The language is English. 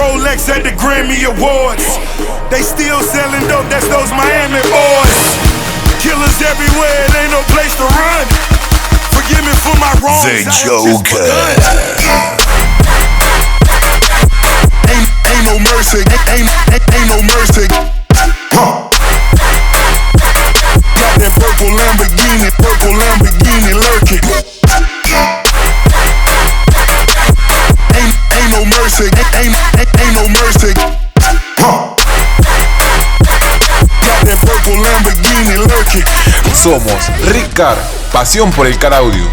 Rolex at the Grammy Awards. They still selling dope, that's those Miami boys. Killers everywhere, it ain't no place to run. Forgive me for my wrongs. The Joker. Ain't no mercy, ain't no mercy. Got that purple Lamborghini lurking. Ain't no mercy, ain't no mercy. Got that purple Lamborghini lurking. Somos RICAR, pasión por el car audio.